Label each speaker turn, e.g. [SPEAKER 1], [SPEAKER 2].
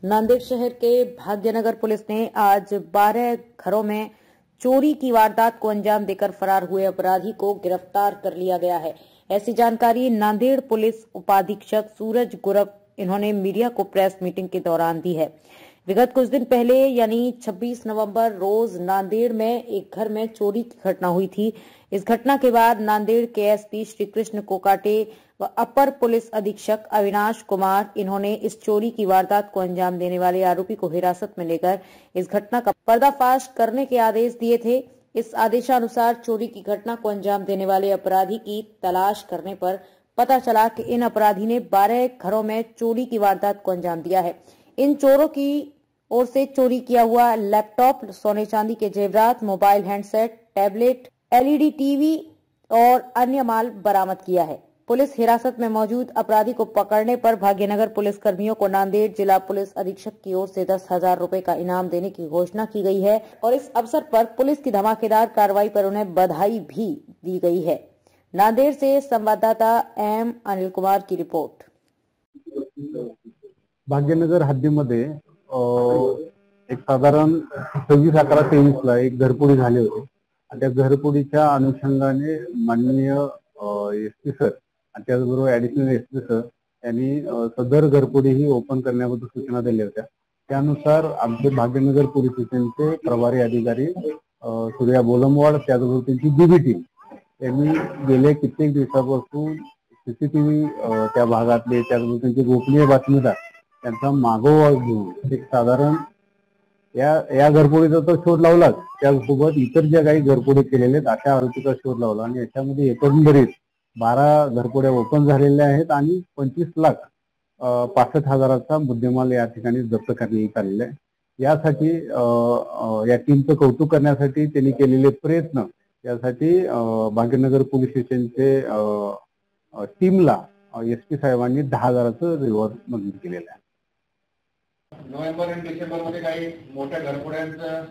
[SPEAKER 1] नांदेड़ शहर के भाग्यनगर पुलिस ने आज 12 घरों में चोरी की वारदात को अंजाम देकर फरार हुए अपराधी को गिरफ्तार कर लिया गया है। ऐसी जानकारी नांदेड़ पुलिस उपाधीक्षक सूरज गुरव इन्होंने मीडिया को प्रेस मीटिंग के दौरान दी है। विगत कुछ दिन पहले यानी 26 नवंबर रोज नांदेड़ में एक घर में चोरी की घटना हुई थी। इस घटना के बाद नांदेड़ के एसपी श्री कृष्ण कोकाटे व अपर पुलिस अधीक्षक अविनाश कुमार इन्होंने इस चोरी की वारदात को अंजाम देने वाले आरोपी को हिरासत में लेकर इस घटना का पर्दाफाश करने के आदेश दिए थे। इस आदेशानुसार चोरी की घटना को अंजाम देने वाले अपराधी की तलाश करने पर पता चला कि इन अपराधी ने 12 घरों में चोरी की वारदात को अंजाम दिया है। इन चोरों की ओर से चोरी किया हुआ लैपटॉप, सोने चांदी के जेवरात, mobile handset, tablet, LED TV और अन्य माल बरामद किया है। पुलिस हिरासत में मौजूद अपराधी को पकड़ने पर भाग्यनगर पुलिस कर्मियों को नांदेड़ जिला पुलिस अधीक्षक की ओर से 10,000 रुपए का इनाम देने की घोषणा की गई है और इस अवसर पर पुलिस की धमाकेदार कार्रवाई पर उन्हें बधाई भी दी गई है। नांदेड़ से संवाददाता एम अनिल कुमार की रिपोर्ट।
[SPEAKER 2] भाग्यनगर हद्दीमध्ये एक साधारण 26/11/23 एक घरफोडी झाली होती आणि त्या घरफोडीच्या अनुषंगाने माननीय एसपी सर आणि त्याचबरोबर ऍडिशनल एसपी सर यांनी सदर घरफोडी ही ओपन करण्याबद्दल सूचना दिल्या होत्या। त्यानुसार आमचे भाग्यनगर पोलीस स्टेशनचे प्रभारी अधिकारी सूर्या बोलमवाड त्याचबरोबर त्यांची डीबी टीम यांनी गेले कित्येक दिवसापासून सीसीटीव्ही त्या भागातले त्याचबरोबर त्यांचे गोपनीय बातमीदार त्यांचा मागोवा घेऊन एक साधारण या घरफोडीचा तर शोध लावलाच, त्यासोबत इतर ज्या काही घरफोडी केलेल्या आहेत अशा आरोपीचा शोध लावला आणि याच्यामध्ये एकंदरीत 12 घरफोड्या ओपन झालेल्या आहेत आणि 25,65,000चा मुद्देमाल या ठिकाणी जप्त करण्यात आलेला आहे। यासाठी या टीमचं कौतुक करण्यासाठी त्यांनी केलेले प्रयत्न यासाठी भाग्यनगर पोलीस स्टेशनचे टीमला एसपी साहेबांनी 10,000चं रिवॉर्ड मंजूर केलेलं आहे।
[SPEAKER 3] नोव्हेंबर आणि डिसेंबर मध्ये काही मोठ्या घरफोड्यांचं